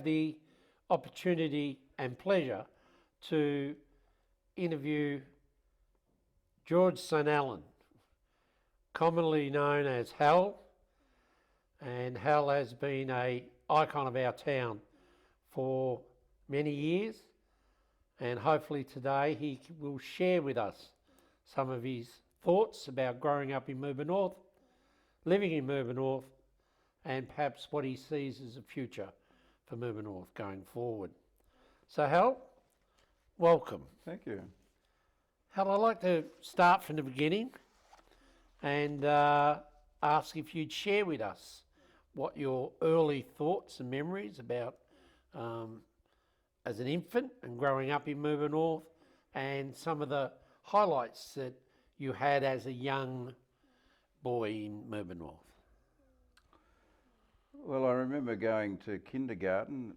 have the opportunity and pleasure to interview George St. Ellen, commonly known as Hal, and Hal has been an icon of our town for many years, and hopefully today he will share with us some of his thoughts about growing up in Mirboo North, living in Mirboo North, and perhaps what he sees as a future for Mirboo North going forward. So Hal, welcome. Thank you. Hal, I'd like to start from the beginning and ask if you'd share with us what your early thoughts and memories about as an infant and growing up in Mirboo North, and some of the highlights that you had as a young boy in Mirboo North. Well, I remember going to kindergarten.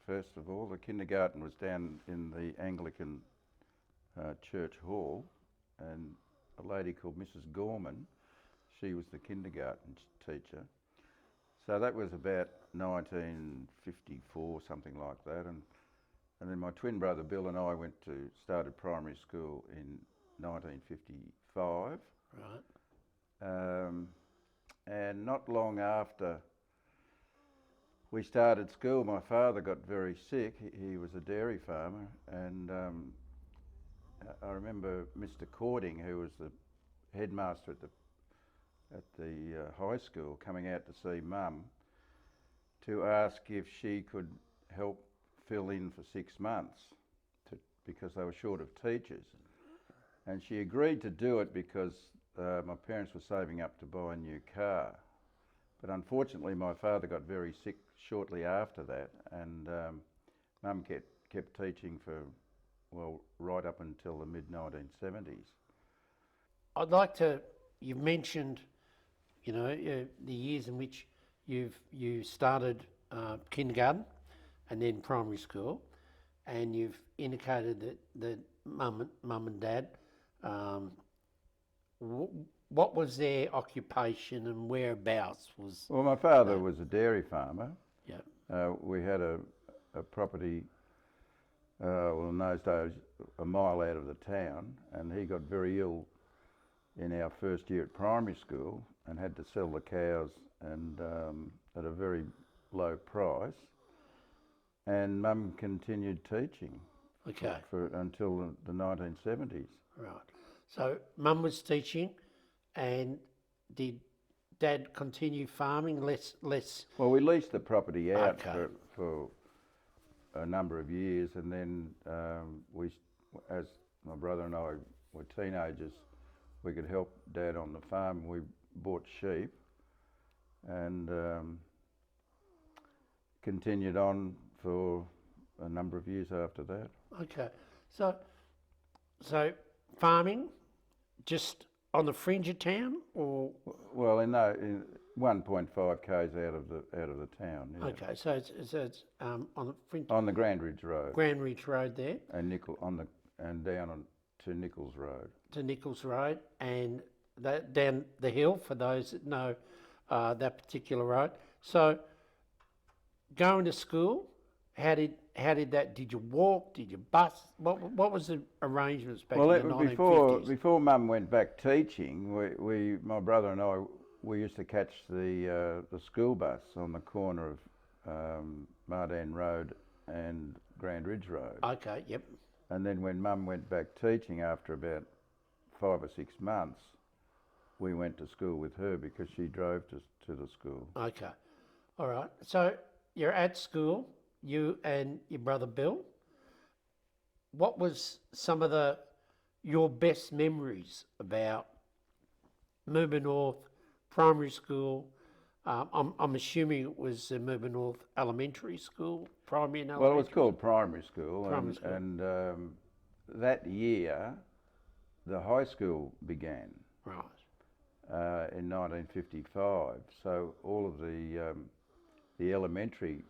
First of all, the kindergarten was down in the Anglican church hall, and a lady called Mrs Gorman, she was the kindergarten teacher. So that was about 1954, something like that, and then my twin brother Bill and I started primary school in 1955. Right. And not long after we started school, my father got very sick. He was a dairy farmer, and I remember Mr Cording, who was the headmaster at the high school, coming out to see Mum to ask if she could help fill in for 6 months because they were short of teachers. And she agreed to do it because my parents were saving up to buy a new car. But unfortunately my father got very sick shortly after that, and Mum kept teaching for, well, right up until the mid-1970s. I'd like to, you've mentioned, the years in which you started kindergarten and then primary school, and you've indicated that mum and dad, what was their occupation and whereabouts was? Well, my father was a dairy farmer. Yeah. We had a property, well, in those days, a mile out of the town, and he got very ill in our first year at primary school and had to sell the cows, and at a very low price. And Mum continued teaching. Okay. Until the 1970s. Right. So Mum was teaching, and did Dad continue farming less? Well, we leased the property out Okay. for a number of years, and then as my brother and I were teenagers, we could help Dad on the farm. We bought sheep and continued on for a number of years after that. Okay. So farming just on the fringe of town, or? Well, in 1.5 k's out of the town. Yeah. Okay, so it's on the fringe. On the Grand Ridge Road. Grand Ridge Road there. And down to Nichols Road. To Nichols Road, and that down the hill for those that know that particular road. So going to school, how did that? Did you walk? Did you bus? What was the arrangements back in the 1950s? Before Mum went back teaching, my brother and I, we used to catch the school bus on the corner of Mardan Road and Grand Ridge Road. Okay, yep. And then when Mum went back teaching after about 5 or 6 months, we went to school with her because she drove to the school. Okay, all right. So you're at school, you and your brother Bill. What was some of your best memories about Mirboo North Primary School? I'm assuming it was Mirboo North Elementary School, primary and elementary. Well, it was called primary school, Primary and that year the high school began. Right. In 1955. So all of the elementary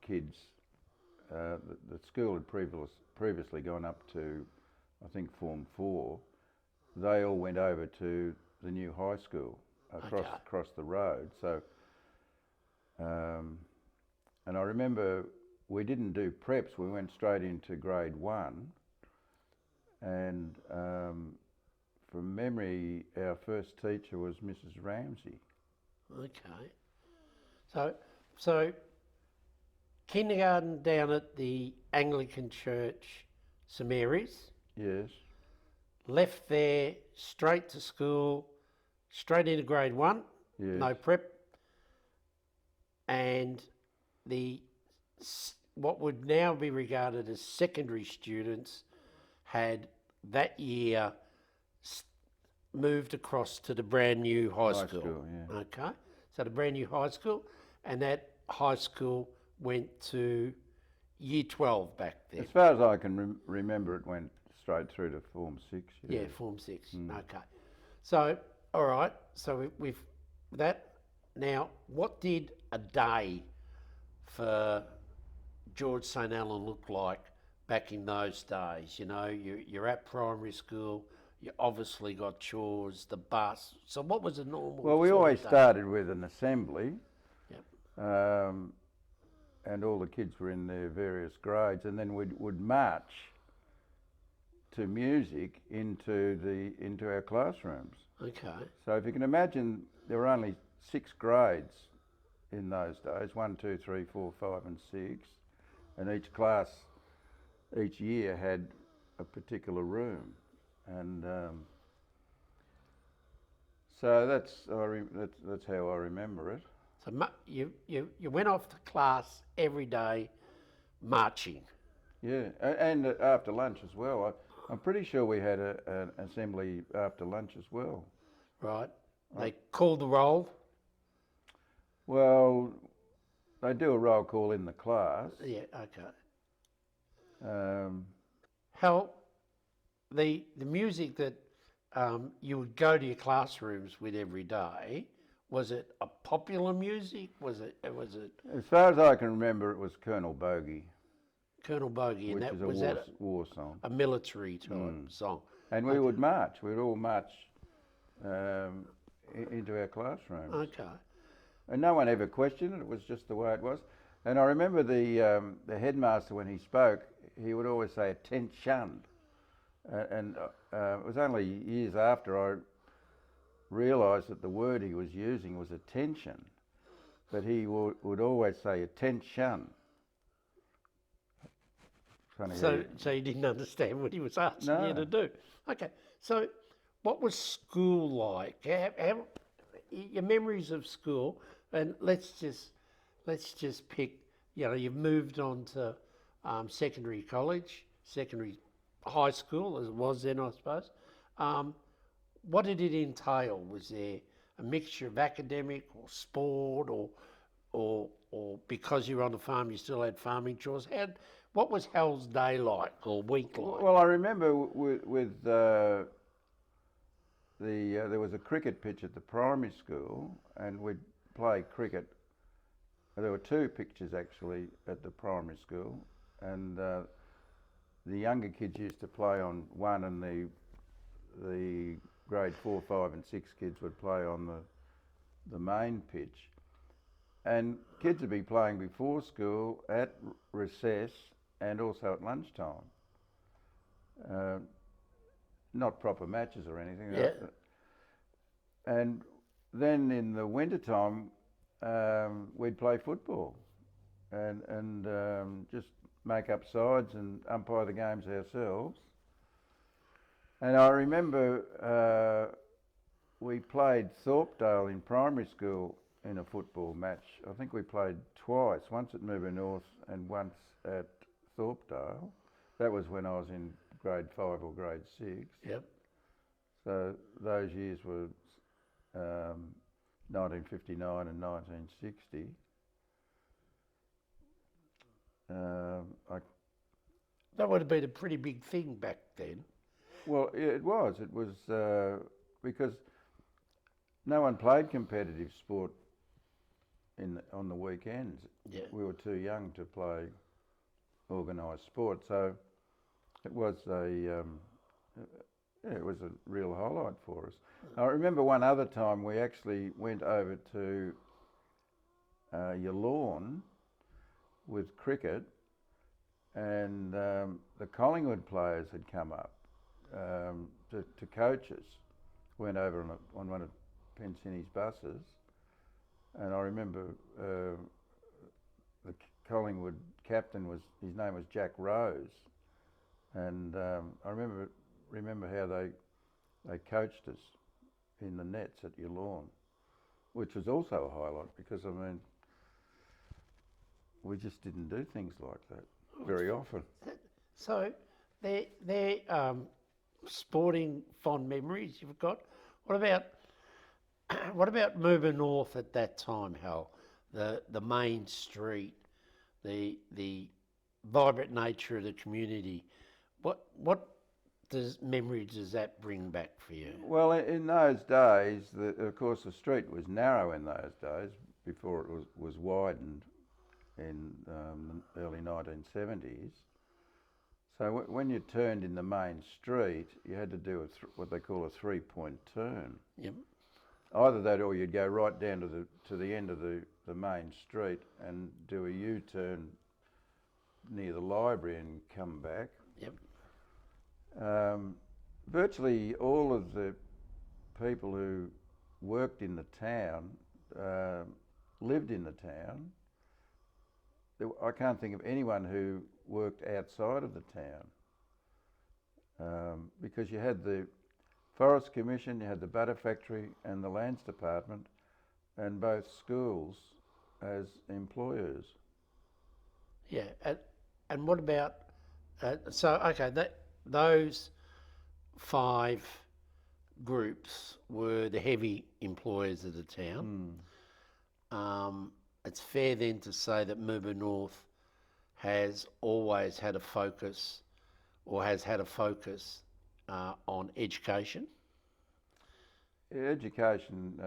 kids, the school had previously gone up to, I think, Form 4. They all went over to the new high school across the road. So, and I remember we didn't do preps, we went straight into grade 1, and from memory our first teacher was Mrs Ramsey. Okay. So kindergarten down at the Anglican Church, St Mary's, Yes. left there, straight to school, straight into grade 1, Yes. no prep, and what would now be regarded as secondary students had that year moved across to the brand new high school. Yeah. Okay, so the brand new high school, and that high school went to year 12 back then. As far as I can remember, it went straight through to Form 6. Yeah, Form 6. Okay. So, all right. So we've that. Now, what did a day for George St. Ellen look like back in those days? You know, you're at primary school. You obviously got chores, the bus. So what was a normal? Well, we sort of always day? started with an assembly. Yep. And all the kids were in their various grades, and then would march to music into our classrooms. Okay. So if you can imagine, there were only 6 grades in those days: 1, 2, 3, 4, 5, and 6, and each class, each year had a particular room, and so that's how I remember it. So you went off to class every day, marching. Yeah, and after lunch as well. I'm pretty sure we had an assembly after lunch as well. Right. They called the roll. Well, they do a roll call in the class. Yeah. Okay. Um, How the music that you would go to your classrooms with every day, was it a popular music? Was it as far as I can remember, it was Colonel Bogey, Colonel Bogey, and which that is a was war song. a military type song? And we would march. We'd all march into our classrooms. Okay. And no one ever questioned it. It was just the way it was. And I remember the headmaster, when he spoke, he would always say "attention," and it was only years after I realised that the word he was using was attention, but he would always say "attention." Funny. So you didn't understand what he was asking No. you to do. Okay. So what was school like? How your memories of school, and let's just pick. You know, you've moved on to secondary college, secondary high school, as it was then, I suppose. What did it entail? Was there a mixture of academic or sport, or because you were on the farm, you still had farming chores? What was Hal's day like or week like? Well, I remember there was a cricket pitch at the primary school, and we'd play cricket. There were 2 pitches actually at the primary school, and the younger kids used to play on one, and the grade 4, 5, and 6 kids would play on the main pitch. And kids would be playing before school, at recess, and also at lunchtime. Not proper matches or anything. Yeah. And then in the wintertime, we'd play football and just make up sides and umpire the games ourselves. And I remember we played Thorpedale in primary school in a football match. I think we played twice, once at Mirboo North and once at Thorpedale. That was when I was in grade 5 or grade 6. Yep. So those years were 1959 and 1960. That would have been a pretty big thing back then. Well, it was. It was because no one played competitive sport on the weekends. Yeah. We were too young to play organised sport, so it was a real highlight for us. I remember one other time we actually went over to your lawn with cricket, and the Collingwood players had come up to coach us. Went over on one of Pensiny's buses, and I remember the Collingwood captain his name was Jack Rose, and I remember how they coached us in the nets at your lawn, which was also a highlight because I mean we just didn't do things like that very often. So they're sporting fond memories you've got. What about Mirboo North at that time, Hal? The main street, the vibrant nature of the community. What memory does that bring back for you? Well, in those days, of course, the street was narrow in those days before it was widened in the early 1970s. So when you turned in the main street, you had to do what they call a three-point turn. Yep. Either that, or you'd go right down to the end of the main street and do a U-turn near the library and come back. Yep. Virtually all of the people who worked in the town lived in the town. I can't think of anyone who worked outside of the town because you had the Forest Commission, you had the Butter Factory and the Lands Department and both schools as employers. Yeah, and what about, those 5 groups were the heavy employers of the town. It's fair then to say that Mirboo North has always had a focus, or has had a focus on education. Education,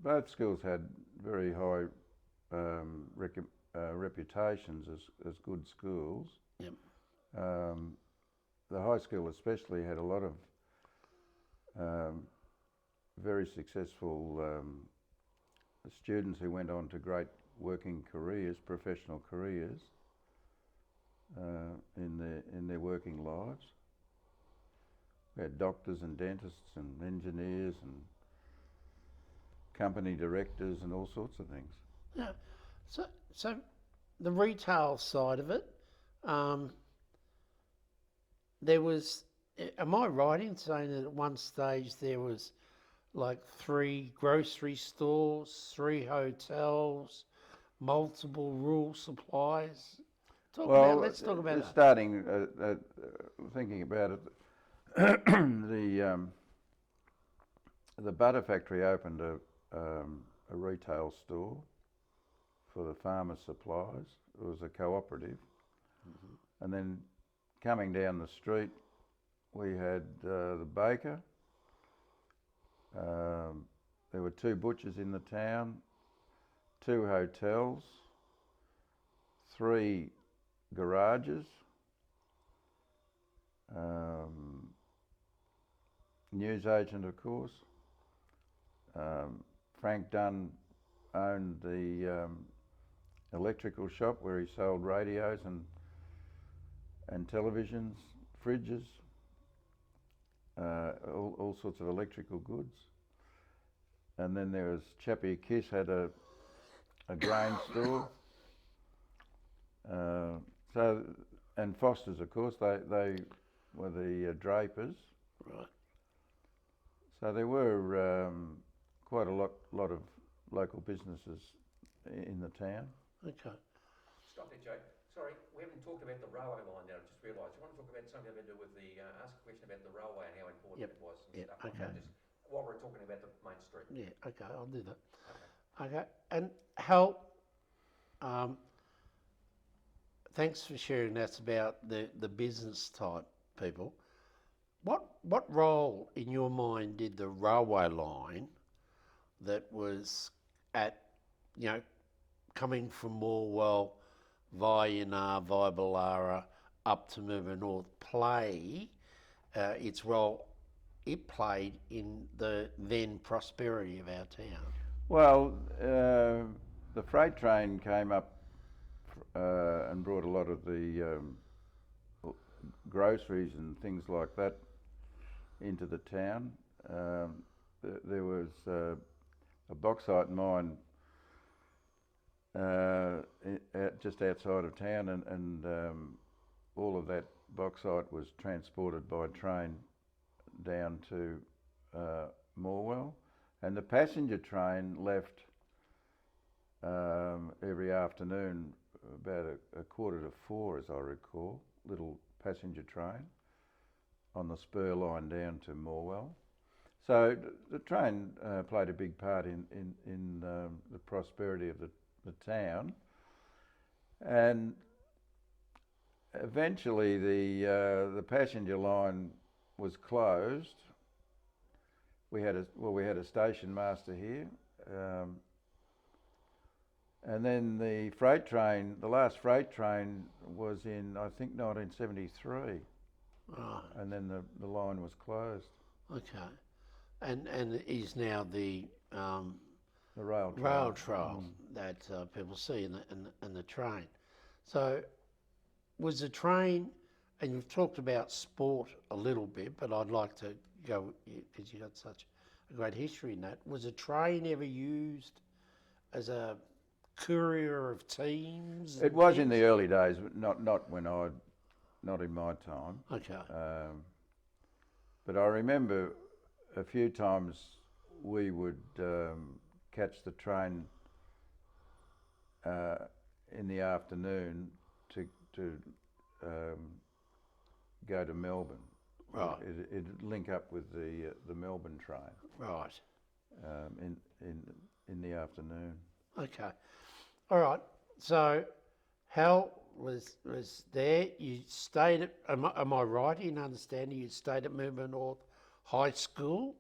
both schools had very high reputations as good schools. Yep. The high school especially had a lot of very successful students who went on to great working careers, professional careers in their working lives. We had doctors and dentists and engineers and company directors and all sorts of things. Yeah. So the retail side of it, there was, am I right in saying that at one stage there was like 3 grocery stores, 3 hotels, multiple rural supplies? Let's talk about that. Starting, thinking about it, the Butter Factory opened a retail store for the farmers' supplies. It was a cooperative. Mm-hmm. And then coming down the street, we had the baker. There were 2 butchers in the town, 2 hotels, 3 garages, newsagent, of course. Frank Dunn owned the electrical shop where he sold radios and televisions, fridges, all sorts of electrical goods. And then there was Chappie Kiss had a grain store. And Foster's, of course, they were the drapers. Right. So there were quite a lot of local businesses in the town. Okay. Stop there, Joe. Sorry, we haven't talked about the railway line now. I just realised. You want to talk about something to do with ask a question about the railway and how important it was and stuff. Okay. Just while we're talking about the main street. Yeah, okay, I'll do that. Okay, and Hal, thanks for sharing that about the business type people. What role in your mind did the railway line that was coming from Morwell via Yanar, via Ballara up to Mirboo North play its role it played in the then prosperity of our town? Well, the the freight train came up and brought a lot of the groceries and things like that into the town. There was a bauxite mine just outside of town, and all of that bauxite was transported by train down to Morwell, and the passenger train left every afternoon about a 3:45, as I recall, little passenger train on the spur line down to Morwell. So the train played a big part in the prosperity of the town, and eventually the passenger line was closed. We had a station master here, and then the freight train, the last freight train was in, I think, 1973. Right. And then the line was closed. Okay. And is now the rail trail that people see in the train. So was the train, and you've talked about sport a little bit, but I'd like to go, because you've got such a great history in that, was a train ever used as a courier of teams? It was in the early days, but not in my time. Okay. But I remember a few times we would catch the train in the afternoon to go to Melbourne. Right. It'd link up with the Melbourne train. Right. In the afternoon. Okay. All right. So Hal was there. You stayed at, am I right in understanding you stayed at Mirboo North High School,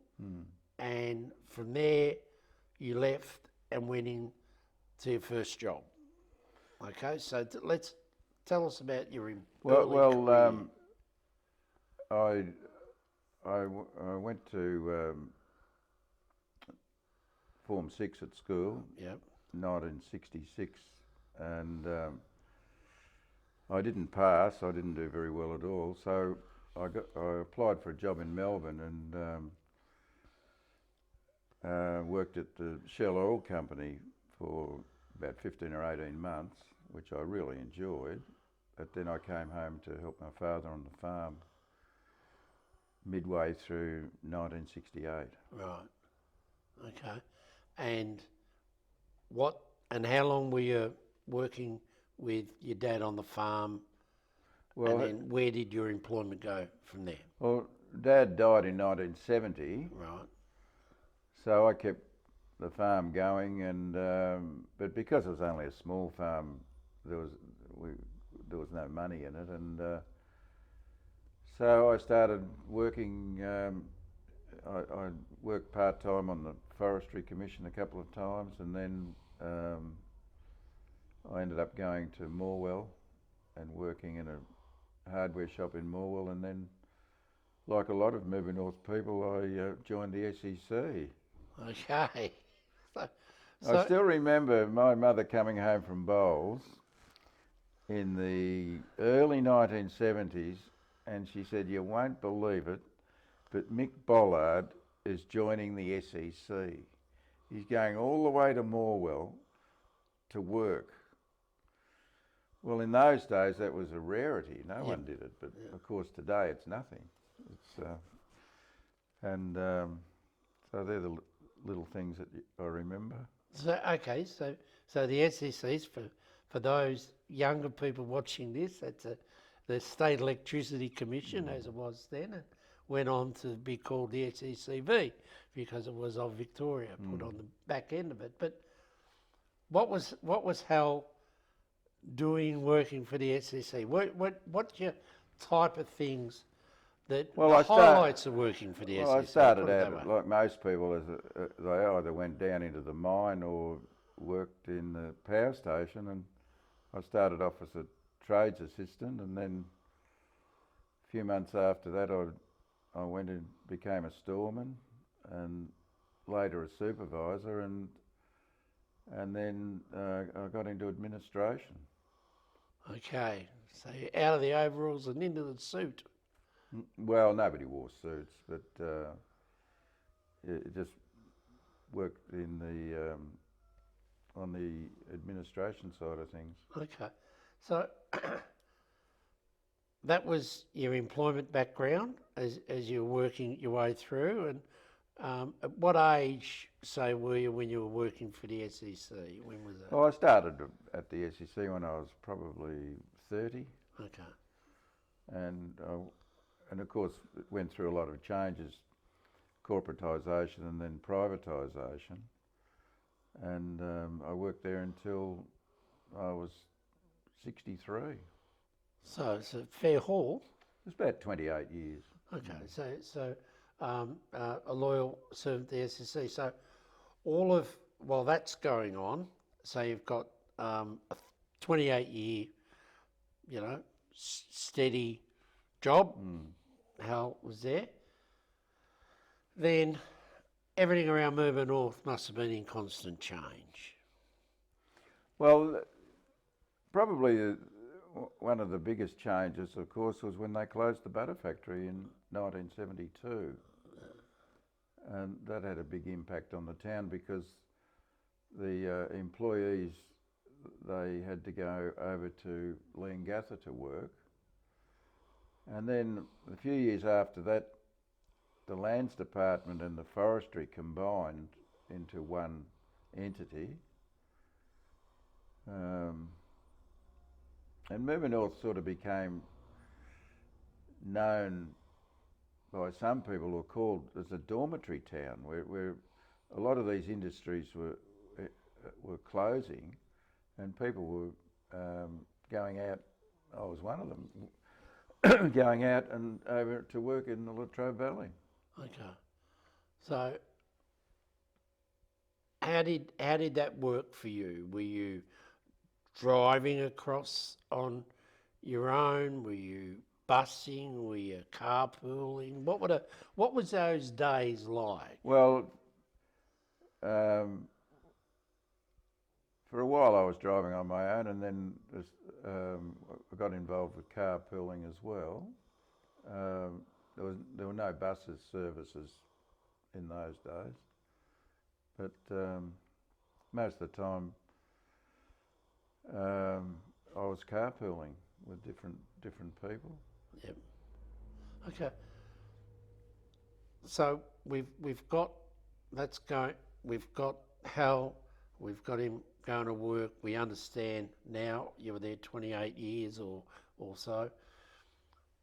and from there you left and went in to your first job. Okay, so let's tell us about your early career. I went to Form 6 at school. Yep. 1966, and I didn't pass. I didn't do very well at all. So I applied for a job in Melbourne and worked at the Shell Oil Company for about 15 or 18 months, which I really enjoyed. But then I came home to help my father on the farm midway through 1968. Right. Okay. And how long were you working with your dad on the farm? Well, and then where did your employment go from there? Well, Dad died in 1970. Right. So I kept the farm going, and but because it was only a small farm, there was no money in it, and so I started working. I worked part-time on the Forestry Commission a couple of times, and then I ended up going to Morwell and working in a hardware shop in Morwell, and then, like a lot of Mirboo North people, I joined the SEC. Okay. I still remember my mother coming home from Bowles in the early 1970s, and she said, "You won't believe it, but Mick Bollard is joining the SEC. He's going all the way to Morwell to work." Well, in those days that was a rarity. No one did it, but of course today it's nothing. It's so they're the little things that I remember. So okay, so the SECs, for those younger people watching this, that's the State Electricity Commission, as it was then. It went on to be called the SECV because it was of Victoria, put on the back end of it. But what was Hal doing working for the SEC? What's your type of things that highlights of working for the SEC? Well, I started out like most people, as they either went down into the mine or worked in the power station, and I started off as a trades assistant, and then a few months after that I went and became a storeman, and later a supervisor, and and then I got into administration. Okay, so you're out of the overalls and into the suit. Well, nobody wore suits, but it just worked in the on the administration side of things. Okay, so that was your employment background as you were working your way through. And at what age, say, were you when you were working for the SEC? When was that? Well, I started at the SEC when I was probably 30, Okay. and of course it went through a lot of changes, corporatisation and then privatisation, and I worked there until I was 63. So it's a fair haul. It was about 28 years. Okay, so a loyal servant to the SEC. So all of, while that's going on, so you've got a 28-year, steady job. Hal was there. Then everything around Mirboo North must have been in constant change. Well, probably one of the biggest changes, of course, was when they closed the butter factory in 1972. And that had a big impact on the town because the employees, they had to go over to Leongatha to work. And then a few years after that, the Lands Department and the Forestry combined into one entity. And Mirboo North sort of became known by some people, or called as a dormitory town, where a lot of these industries were closing, and people were going out. I was one of them, going out and over to work in the Latrobe Valley. Okay, so how did that work for you? Were you driving across on your own? Were you busing? Were you carpooling? What was those days like? Well, for a while I was driving on my own, and then I got involved with carpooling as well. There were no buses services in those days, but most of the time I was carpooling with different people. Yep. Okay. So we've got that's going. We've got Hal. We've got him going to work. We understand now. You were there 28 years or so.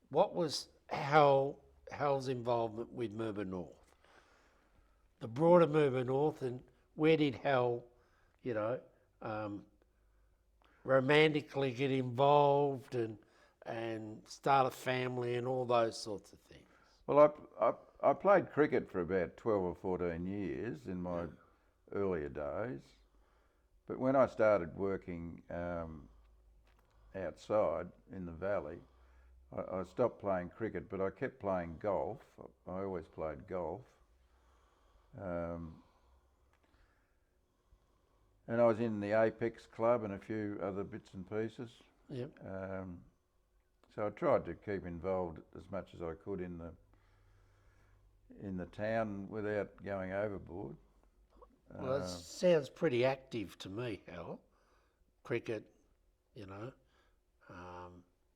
What was Hal's involvement with Mirboo North? The broader Mirboo North, and where did Hal, romantically get involved and start a family and all those sorts of things? Well, I played cricket for about 12 or 14 years in my earlier days, but when I started working outside in the valley, I stopped playing cricket, but I kept playing golf. I always played golf. And I was in the Apex Club and a few other bits and pieces. Yep. So I tried to keep involved as much as I could in the town without going overboard. Well, it sounds pretty active to me, Hal. Cricket,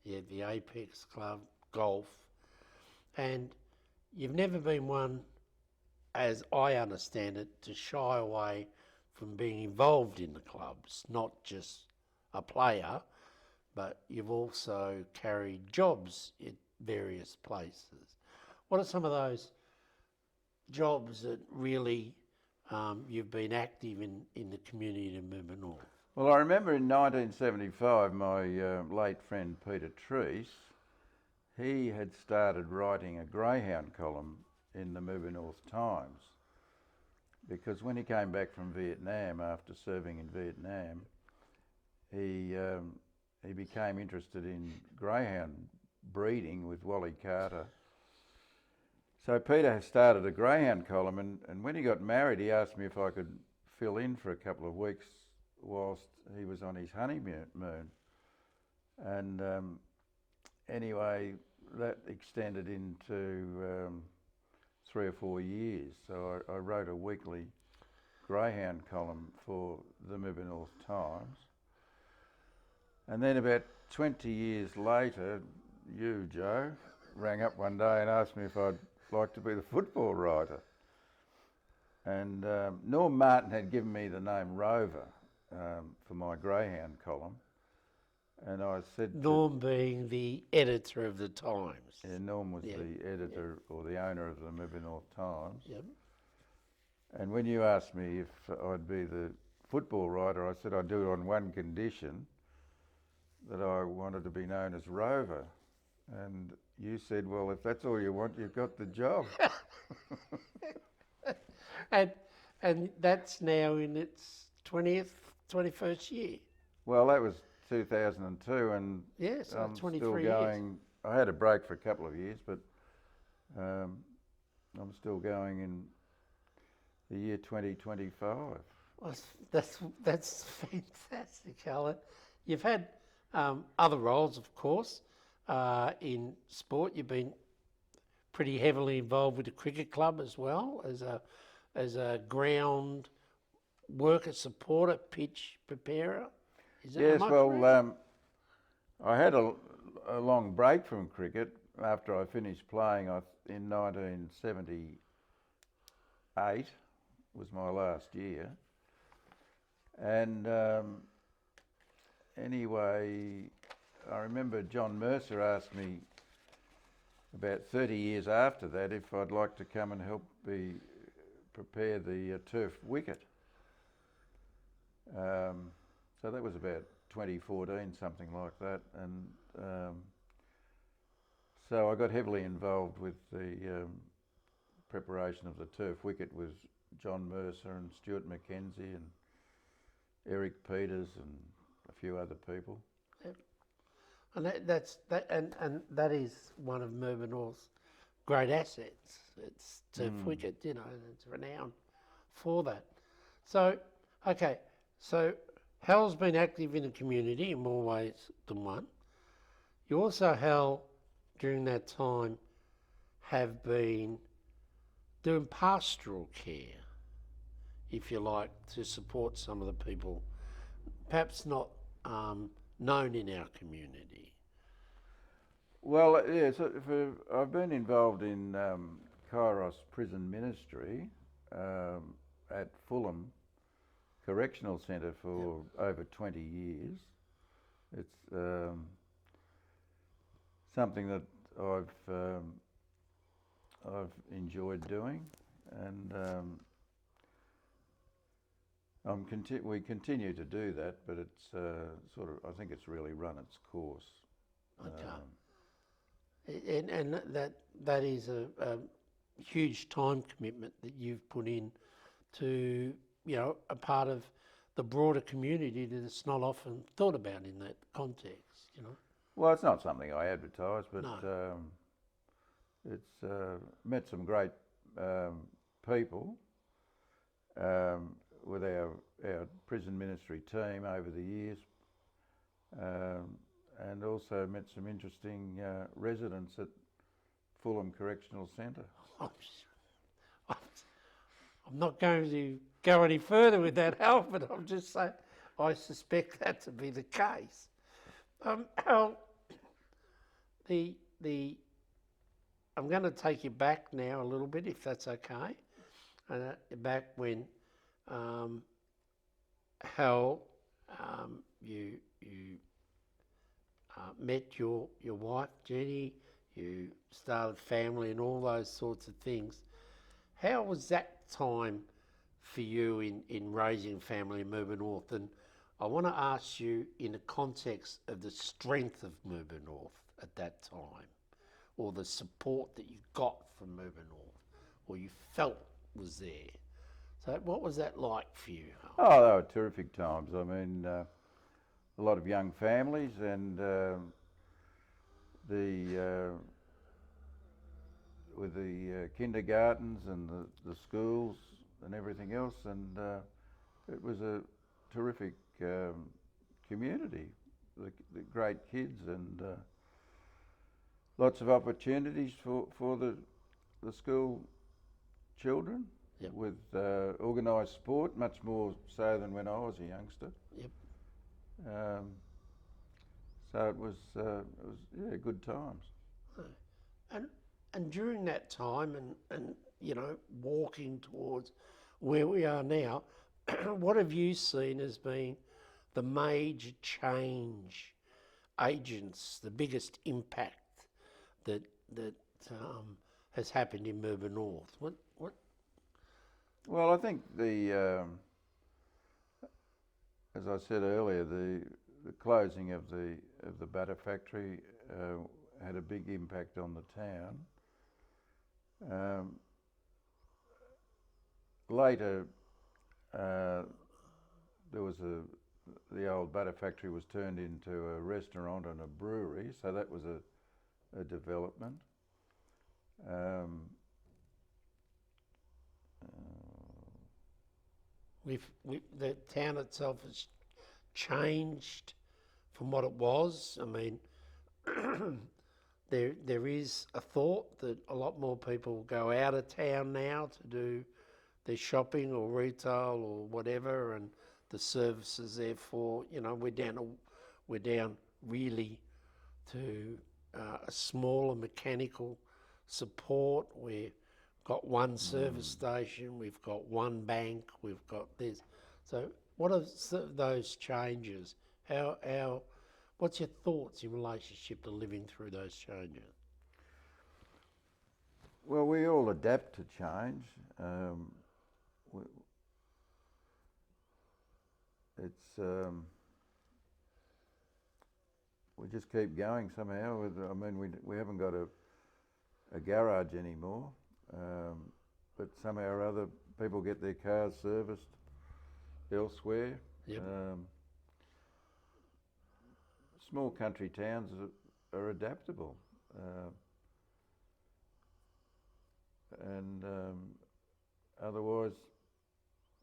the Apex Club, golf, and you've never been one, as I understand it, to shy away from being involved in the clubs, not just a player, but you've also carried jobs at various places. What are some of those jobs that really you've been active in the community in Mirboo North? Well, I remember in 1975, my late friend Peter Treese, he had started writing a greyhound column in the Mirboo North Times, because when he came back from Vietnam after serving in Vietnam, he became interested in greyhound breeding with Wally Carter. So Peter started a greyhound column, and when he got married, he asked me if I could fill in for a couple of weeks whilst he was on his honeymoon. And anyway, that extended into 3 or 4 years. So I wrote a weekly greyhound column for the Mirboo North Times. And then about 20 years later, you, Joe, rang up one day and asked me if I'd like to be the football writer. And Norm Martin had given me the name Rover for my greyhound column. And I said Norm being the editor of the Times. Yeah, Norm was the editor or the owner of the Mirboo North Times. Yep. And when you asked me if I'd be the football writer, I said I'd do it on one condition, that I wanted to be known as Rover. And you said, well, if that's all you want, you've got the job. And that's now in its 21st year. Well, that was 2002, and Yeah, so I'm 23 still years. going. I had a break for a couple of years, but I'm still going in the year 2025. Well, that's fantastic, Alan. You've had other roles, of course, in sport. You've been pretty heavily involved with the cricket club as well as a ground worker, supporter, pitch preparer. Yes, am I well, correct? I had a long break from cricket after I finished playing in 1978 was my last year. And anyway, I remember John Mercer asked me about 30 years after that if I'd like to come and help prepare the turf wicket. So that was about 2014, something like that. And so I got heavily involved with the preparation of the turf wicket with John Mercer and Stuart Mackenzie and Eric Peters and a few other people. Yep. And that is one of Mirboo North's great assets. It's turf wicket, and it's renowned for that. So, okay, so Hal's been active in the community in more ways than one. You also, Hal, during that time, have been doing pastoral care, if you like, to support some of the people, perhaps not known in our community. Well, yeah, so I've been involved in Kairos Prison Ministry at Fulham Correctional Centre for over 20 years. It's something that I've enjoyed doing, and we continue to do that, but it's I think it's really run its course. Okay. And that is a huge time commitment that you've put in to, a part of the broader community that's not often thought about in that context, Well, it's not something I advertise, but No. it's met some great people with our prison ministry team over the years, and also met some interesting residents at Fulham Correctional Centre. I'm not going to go any further with that, Hal, but I'm just saying I suspect that to be the case. Hal, I'm going to take you back now a little bit, if that's okay. Back when Hal, you met your wife Jenny, you started family and all those sorts of things. How was that time for you in raising family in Mirboo North? And I want to ask you in the context of the strength of Mirboo North at that time, or the support that you got from Mirboo North, or you felt was there. So what was that like for you? Oh, they were terrific times. I mean, a lot of young families, and with the kindergartens and the schools and everything else, and it was a terrific community, the great kids and lots of opportunities for the school children. Yep. With organised sport, much more so than when I was a youngster. Yep. So it was yeah, good times. And during that time and you know, walking towards where we are now, what have you seen as being the major change agents, the biggest impact that has happened in Mirboo North? What? Well, I think as I said earlier, the closing of the batter factory had a big impact on the town. Later, there was the old butter factory was turned into a restaurant and a brewery, so that was a development. The town itself has changed from what it was. I mean, there is a thought that a lot more people go out of town now to do their shopping or retail or whatever, and the services. Therefore, you know, we're down really to a smaller mechanical support. We've got one service station, we've got one bank, we've got this. So what are those changes? What's your thoughts in relationship to living through those changes? Well, we all adapt to change. We just keep going somehow. I mean, we haven't got a garage anymore, but somehow or other people get their cars serviced elsewhere. Yep. Small country towns are adaptable, and otherwise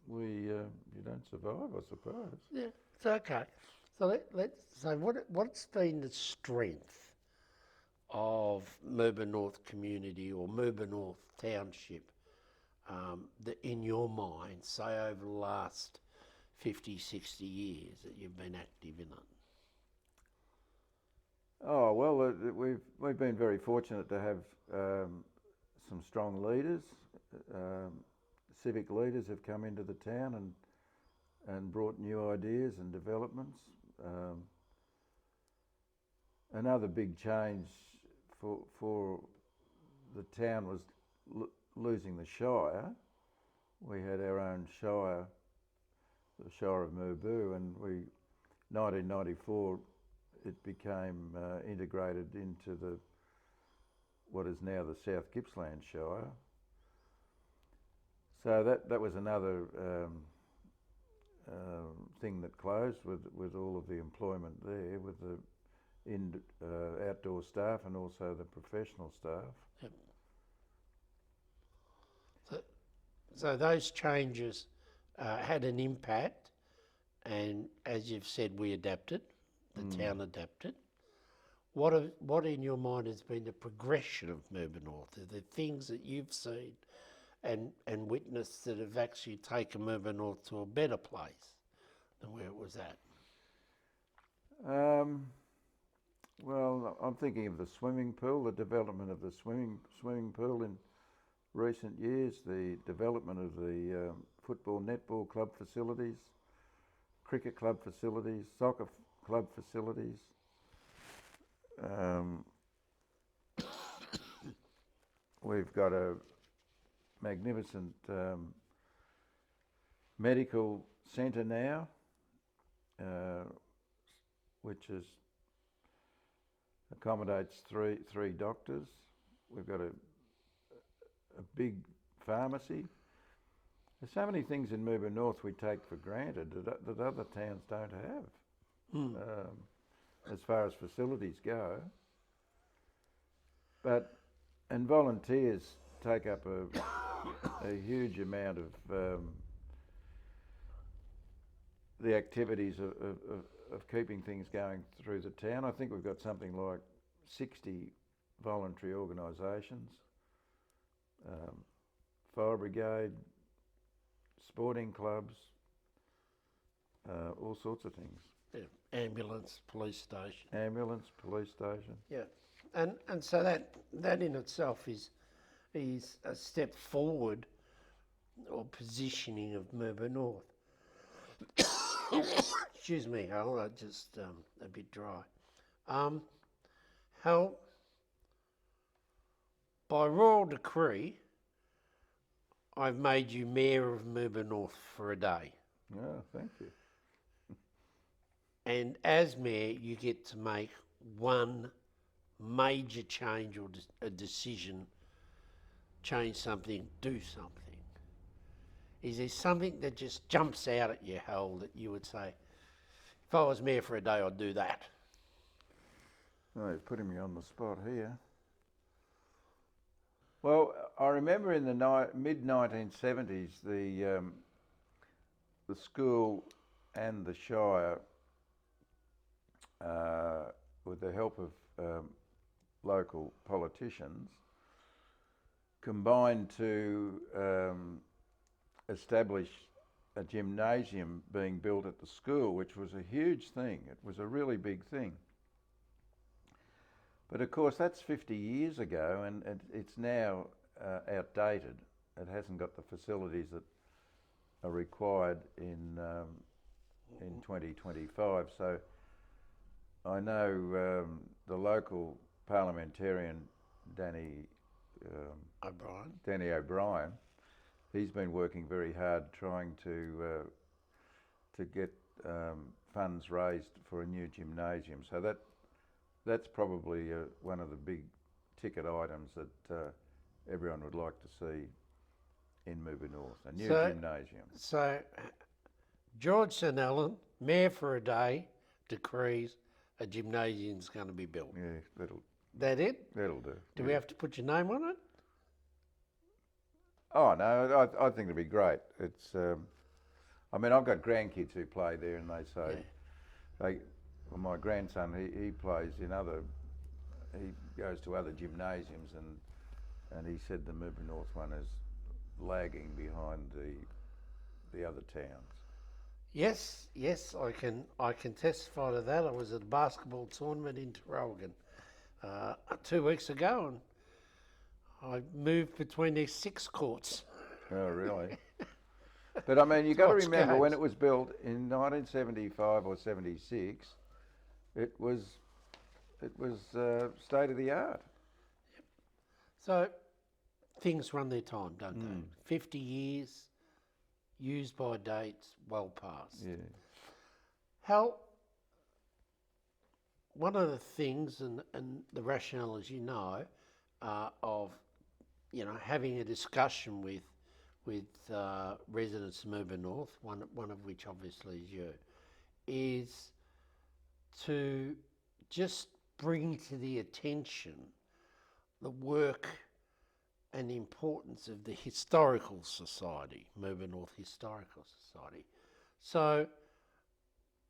you don't survive, I suppose. Yeah, it's okay. So what's been the strength of Mirboo North community or Mirboo North township that in your mind, say over the last 50, 60 years that you've been active in it? Oh well, we've been very fortunate to have some strong leaders. Civic leaders have come into the town and brought new ideas and developments. Another big change for the town was losing the Shire. We had our own Shire, the Shire of Mirboo, and 1994 it became integrated into what is now the South Gippsland Shire. So that was another thing that closed with all of the employment there, with the outdoor staff and also the professional staff. Yep. So those changes had an impact, and as you've said, we adapted. The town adapted. What in your mind has been the progression of Mirboo North? Are there things that you've seen and witnessed that have actually taken Mirboo North to a better place than where it was at? Well, I'm thinking of the swimming pool, the development of the swimming pool in recent years, the development of the football, netball club facilities, cricket club facilities, soccer club facilities. We've got a magnificent medical centre now, which accommodates three doctors. We've got a big pharmacy. There's so many things in Mirboo North we take for granted that other towns don't have, as far as facilities go. And volunteers take up a huge amount of the activities of keeping things going through the town. I think we've got something like 60 voluntary organisations, fire brigade, sporting clubs, all sorts of things. Yeah. Ambulance, police station. Ambulance, police station. Yeah, and so that in itself is a step forward or positioning of Mirboo North. Excuse me, Hal, I just a bit dry. Hal, by royal decree, I've made you mayor of Mirboo North for a day. Oh, thank you. And as mayor, you get to make one major change or a decision, change something, do something. Is there something that just jumps out at you, Hal, that you would say, if I was mayor for a day, I'd do that? Oh, you're putting me on the spot here. Well, I remember in the mid-1970s, the school and the Shire, with the help of local politicians, combined to establish a gymnasium being built at the school, which was a huge thing. It was a really big thing. But of course, that's 50 years ago, and it's now outdated. It hasn't got the facilities that are required in 2025. So I know the local parliamentarian, Danny O'Brien. He's been working very hard trying to get funds raised for a new gymnasium. So that's probably one of the big ticket items that everyone would like to see in Mirboo North, a new gymnasium. So George St.Ellen, mayor for a day, decrees a gymnasium's going to be built. Yeah, That it? that'll do. Do we have to put your name on it? Oh no, I think it'd be great. It's, I mean, I've got grandkids who play there, and they say, well, my grandson he plays in he goes to other gymnasiums, and he said the Mirboo North one is lagging behind the other towns. Yes, I can testify to that. I was at a basketball tournament in Terrelgan 2 weeks ago, and I moved between these 6 courts. Oh, really? But I mean, you got to remember when it was built in 1975 or 76, it was state of the art. Yep. So things run their time, don't they? 50 years, used by dates, well past. Yeah. Hal, one of the things and the rationale, as you know, of having a discussion with residents of Mirboo North, one of which obviously is you, is to just bring to the attention the work and importance of the Historical Society, Mirboo North Historical Society. So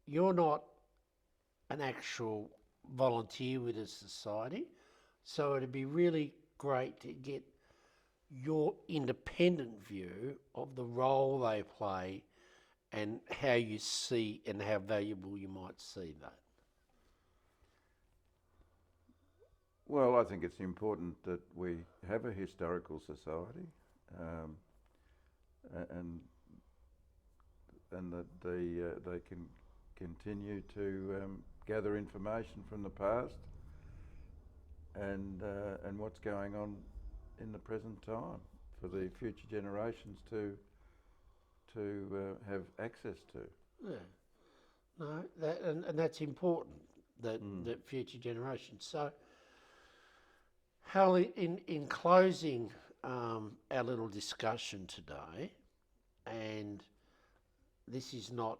you're not an actual volunteer with a society, so it'd be really great to get your independent view of the role they play and how you see and how valuable you might see that. Well, I think it's important that we have a historical society, and that they can continue to gather information from the past and what's going on in the present time for the future generations to have access to. Yeah, no, and that's important, that future generations. So, Hal, in closing our little discussion today, and this is not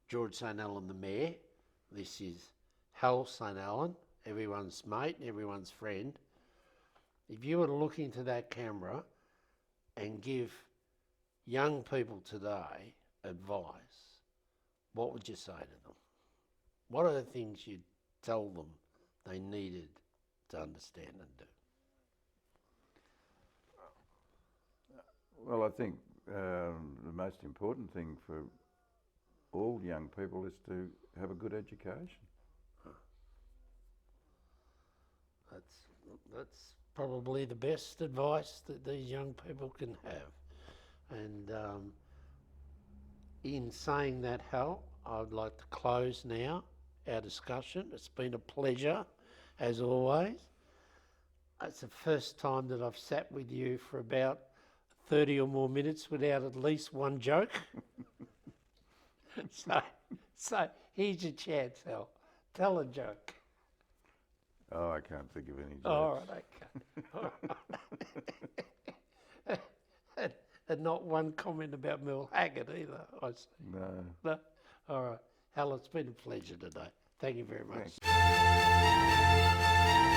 George St.Ellen the Mayor, this is Hal St.Ellen, everyone's mate and everyone's friend. If you were to look into that camera and give young people today advice, what would you say to them? What are the things you'd tell them they needed to understand and do? Well, I think the most important thing for all young people is to have a good education. That's probably the best advice that these young people can have. And in saying that, Hal, I'd like to close now our discussion. It's been a pleasure, as always. It's the first time that I've sat with you for about 30 or more minutes without at least one joke. So here's your chance, Hal. Tell a joke. Oh, I can't think of any jokes. All right, okay. And not one comment about Mel Haggard either, I see. No. All right. Hal, it's been a pleasure today. Thank you very much. Thanks.